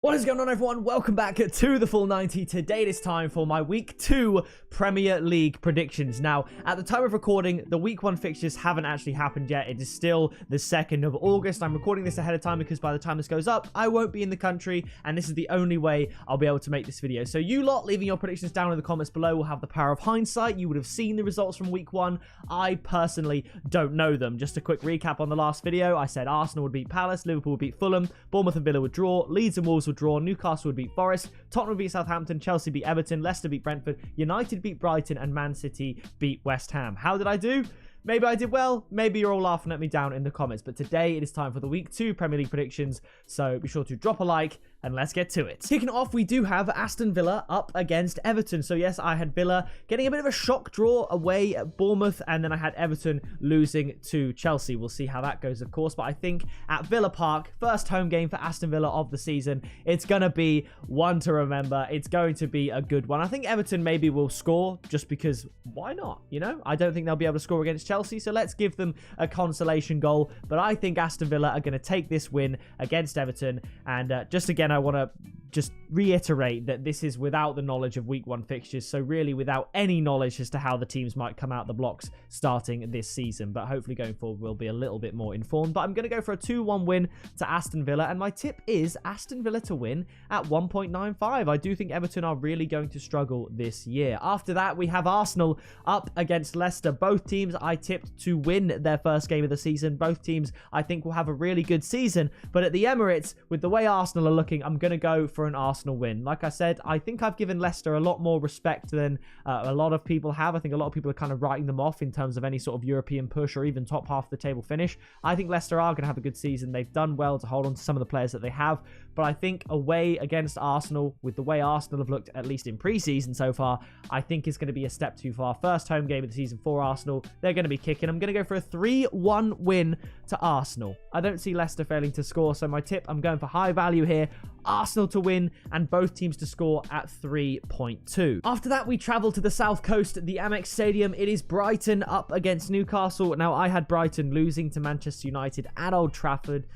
What is going on, everyone? Welcome back to the Full 90. Today it is time for my Week 2 Premier League predictions. Now, at the time of recording, the Week 1 fixtures haven't actually happened yet. It is still the 2nd of August. I'm recording this ahead of time because by the time this goes up, I won't be in the country, and this is the only way I'll be able to make this video. So you lot leaving your predictions down in the comments below will have the power of hindsight. You would have seen the results from Week 1. I personally don't know them. Just a quick recap on the last video. I said Arsenal would beat Palace, Liverpool would beat Fulham, Bournemouth and Villa would draw, Leeds and Wolves would draw, Newcastle would beat Forest, Tottenham would beat Southampton, Chelsea beat Everton, Leicester beat Brentford, United beat Brighton, and Man City beat West Ham. How did I do? Maybe I did well, maybe you're all laughing at me down in the comments, but today it is time for the Week 2 Premier League predictions, so be sure to drop a like and let's get to it. Kicking off, we do have Aston Villa up against Everton. So yes, I had Villa getting a bit of a shock draw away at Bournemouth, and then I had Everton losing to Chelsea. We'll see how that goes, of course, but I think at Villa Park, first home game for Aston Villa of the season, it's going to be one to remember. It's going to be a good one. I think Everton maybe will score just because why not? You know, I don't think they'll be able to score against Chelsea, so let's give them a consolation goal. But I think Aston Villa are going to take this win against Everton, and just again, I want to just reiterate that this is without the knowledge of Week 1 fixtures, so really without any knowledge as to how the teams might come out the blocks starting this season, but hopefully going forward we'll be a little bit more informed. But I'm going to go for a 2-1 win to Aston Villa, and my tip is Aston Villa to win at 1.95. I do think Everton are really going to struggle this year. After that, we have Arsenal up against Leicester. Both teams I tipped to win their first game of the season. Both teams I think will have a really good season, but at the Emirates, with the way Arsenal are looking, I'm going to go for an Arsenal win. Like I said, I think I've given Leicester a lot more respect than a lot of people have. I think a lot of people are kind of writing them off in terms of any sort of European push or even top half of the table finish. I think Leicester are going to have a good season. They've done well to hold on to some of the players that they have, but I think away against Arsenal, with the way Arsenal have looked, at least in pre-season so far, I think it's going to be a step too far. First home game of the season for Arsenal. They're going to be kicking. I'm going to go for a 3-1 win to Arsenal. I don't see Leicester failing to score, so my tip, I'm going for high value here. Arsenal to win and both teams to score at 3.2. After that, we travel to the south coast, the Amex Stadium. It is Brighton up against Newcastle. Now, I had Brighton losing to Manchester United at Old Trafford.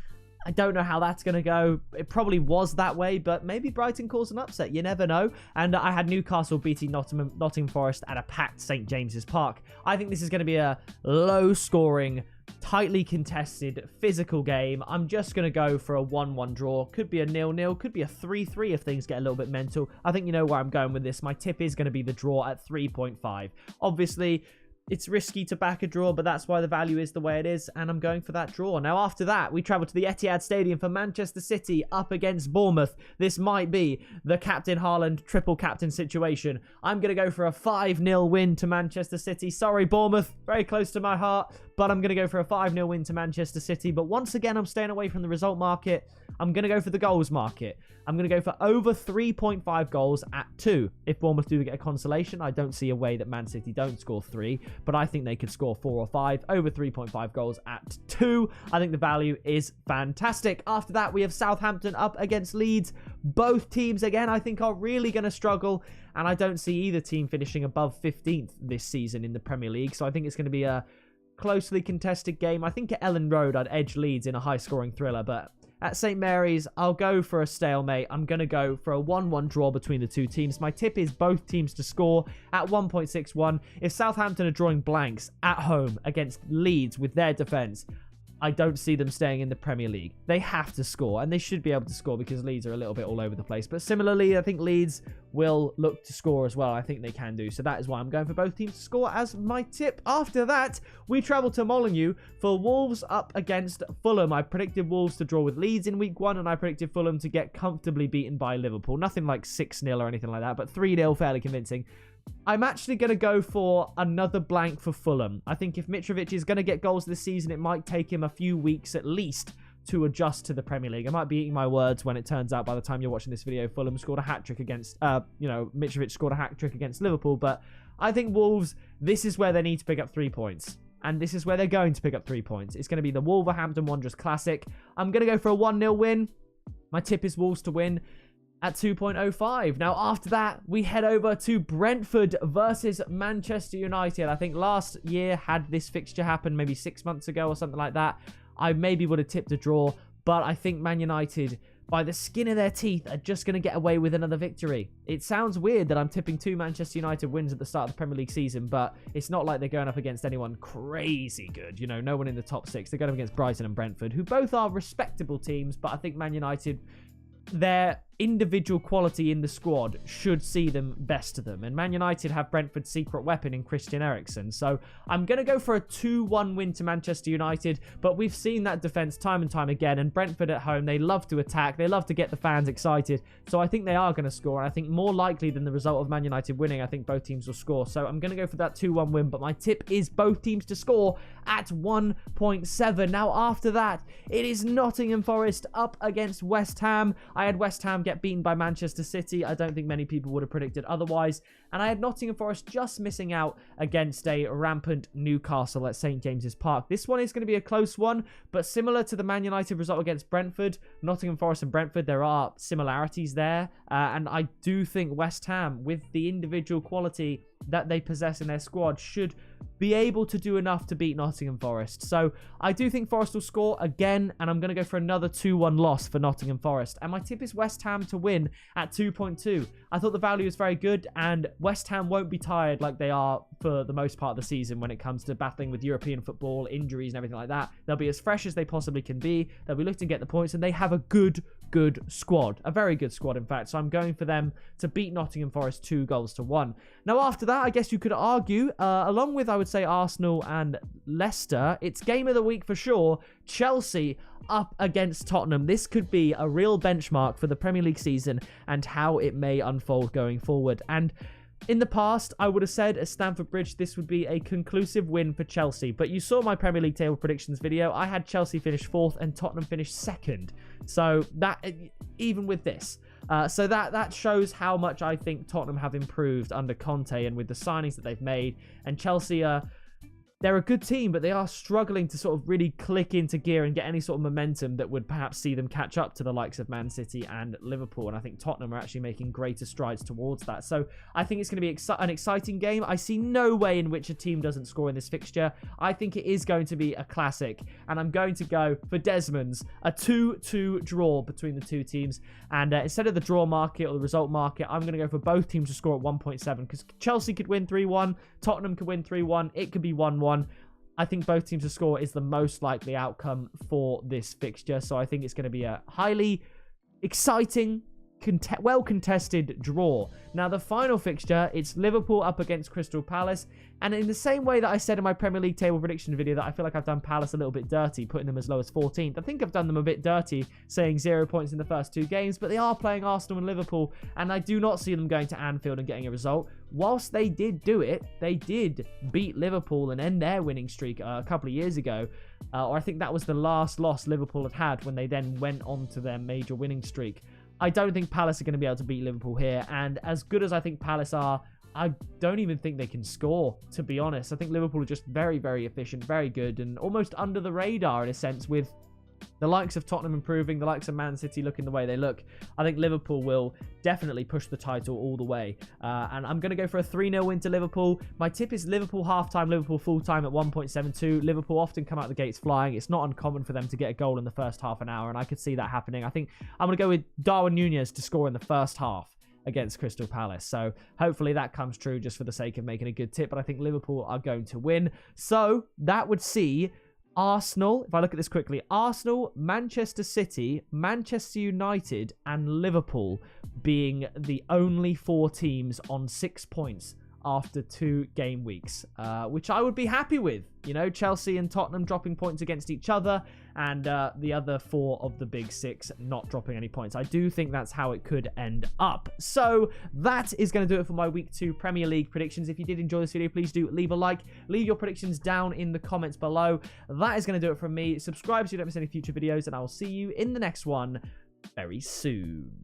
I don't know how that's going to go. It probably was that way, but maybe Brighton calls an upset. You never know. And I had Newcastle beating Nottingham Forest at a packed St. James's Park. I think this is going to be a low-scoring, tightly contested, physical game. I'm just going to go for a 1-1 draw. Could be a 0-0. Could be a 3-3 if things get a little bit mental. I think you know where I'm going with this. My tip is going to be the draw at 3.5. Obviously, it's risky to back a draw, but that's why the value is the way it is, and I'm going for that draw. Now, after that, we travel to the Etihad Stadium for Manchester City up against Bournemouth. This might be the Captain Haaland triple captain situation. I'm going to go for a 5-0 win to Manchester City. Sorry, Bournemouth, very close to my heart, but I'm going to go for a 5-0 win to Manchester City. But once again, I'm staying away from the result market. I'm going to go for the goals market. I'm going to go for over 3.5 goals at 2. If Bournemouth do get a consolation, I don't see a way that Man City don't score 3, but I think they could score 4 or 5. Over 3.5 goals at 2. I think the value is fantastic. After that, we have Southampton up against Leeds. Both teams, again, I think are really going to struggle, and I don't see either team finishing above 15th this season in the Premier League, so I think it's going to be a closely contested game. I think at Ellen Road, I'd edge Leeds in a high-scoring thriller, but at St. Mary's, I'll go for a stalemate. I'm going to go for a 1-1 draw between the two teams. My tip is both teams to score at 1.61. If Southampton are drawing blanks at home against Leeds with their defence, I don't see them staying in the Premier League. They have to score, and they should be able to score because Leeds are a little bit all over the place. But similarly, I think Leeds will look to score as well. I think they can do. So that is why I'm going for both teams to score as my tip. After that, we travel to Molineux for Wolves up against Fulham. I predicted Wolves to draw with Leeds in Week 1, and I predicted Fulham to get comfortably beaten by Liverpool. Nothing like 6-0 or anything like that, but 3-0 fairly convincing. I'm actually going to go for another blank for Fulham. I think if Mitrovic is going to get goals this season, it might take him a few weeks at least to adjust to the Premier League. I might be eating my words when it turns out by the time you're watching this video, Fulham scored a hat-trick against, Mitrovic scored a hat-trick against Liverpool. But I think Wolves, this is where they need to pick up 3 points. And this is where they're going to pick up 3 points. It's going to be the Wolverhampton Wanderers Classic. I'm going to go for a 1-0 win. My tip is Wolves to win at 2.05. Now, after that, we head over to Brentford versus Manchester United. I think last year had this fixture happen maybe 6 months ago or something like that. I maybe would have tipped a draw, but I think Man United by the skin of their teeth, are just going to get away with another victory. It sounds weird that I'm tipping 2 Manchester United wins at the start of the Premier League season, but it's not like they're going up against anyone crazy good. You know, no one in the top 6. They're going up against Brighton and Brentford, who both are respectable teams, but I think Man United, their individual quality in the squad should see them best of them. And Man United have Brentford's secret weapon in Christian Eriksen. So I'm going to go for a 2-1 win to Manchester United. But we've seen that defence time and time again. And Brentford at home, they love to attack. They love to get the fans excited. So I think they are going to score. And I think more likely than the result of Man United winning, I think both teams will score. So I'm going to go for that 2-1 win. But my tip is both teams to score at 1.7. Now after that, it is Nottingham Forest up against West Ham. I had West Ham get beaten by Manchester City. I don't think many people would have predicted otherwise. And I had Nottingham Forest just missing out against a rampant Newcastle at St. James's Park. This one is going to be a close one, but similar to the Man United result against Brentford, Nottingham Forest and Brentford, there are similarities there. And I do think West Ham, with the individual quality that they possess in their squad, should be able to do enough to beat Nottingham Forest. So I do think Forest will score again, and I'm going to go for another 2-1 loss for Nottingham Forest. And my tip is West Ham to win at 2.2. I thought the value was very good, and West Ham won't be tired like they are for the most part of the season when it comes to battling with European football, injuries and everything like that. They'll be as fresh as they possibly can be. They'll be looking to get the points, and they have a good squad. A very good squad, in fact. So I'm going for them to beat Nottingham Forest 2-1. Now after that, I guess you could argue, along with, I would say, Arsenal and Leicester, it's game of the week for sure. Chelsea up against Tottenham. This could be a real benchmark for the Premier League season and how it may unfold going forward. And in the past, I would have said at Stamford Bridge this would be a conclusive win for Chelsea. But you saw my Premier League table predictions video. I had Chelsea finish 4th and Tottenham finish 2nd. So that, even with this, so that shows how much I think Tottenham have improved under Conte and with the signings that they've made. And Chelsea they're a good team, but they are struggling to sort of really click into gear and get any sort of momentum that would perhaps see them catch up to the likes of Man City and Liverpool. And I think Tottenham are actually making greater strides towards that. So I think it's going to be an exciting game. I see no way in which a team doesn't score in this fixture. I think it is going to be a classic. And I'm going to go for Desmond's, a 2-2 draw between the two teams. And instead of the draw market or the result market, I'm going to go for both teams to score at 1.7. Because Chelsea could win 3-1. Tottenham could win 3-1. It could be 1-1. I think both teams to score is the most likely outcome for this fixture. So I think it's going to be a highly exciting, well-contested draw. Now, the final fixture, it's Liverpool up against Crystal Palace. And in the same way that I said in my Premier League table prediction video that I feel like I've done Palace a little bit dirty, putting them as low as 14th. I think I've done them a bit dirty, saying 0 points in the first 2 games. But they are playing Arsenal and Liverpool. And I do not see them going to Anfield and getting a result. Whilst they did do it, they did beat Liverpool and end their winning streak a couple of years ago. Or I think that was the last loss Liverpool had when they then went on to their major winning streak. I don't think Palace are going to be able to beat Liverpool here. And as good as I think Palace are, I don't even think they can score, to be honest. I think Liverpool are just very, very efficient, very good, and almost under the radar in a sense, with the likes of Tottenham improving, the likes of Man City looking the way they look. I think Liverpool will definitely push the title all the way. And I'm going to go for a 3-0 win to Liverpool. My tip is Liverpool half-time, Liverpool full-time at 1.72. Liverpool often come out the gates flying. It's not uncommon for them to get a goal in the first half an hour, and I could see that happening. I think I'm going to go with Darwin Núñez to score in the first half against Crystal Palace. So hopefully that comes true just for the sake of making a good tip. But I think Liverpool are going to win. So that would see Arsenal, if I look at this quickly, Arsenal, Manchester City, Manchester United and Liverpool being the only 4 teams on 6 points after 2 game weeks, which I would be happy with. You know, Chelsea and Tottenham dropping points against each other, and the other 4 of the big 6 not dropping any points. I do think that's how it could end up. So that is going to do it for my Week 2 Premier League predictions. If you did enjoy this video, please do leave a like. Leave your predictions down in the comments below. That is going to do it from me. Subscribe so you don't miss any future videos, and I will see you in the next one very soon.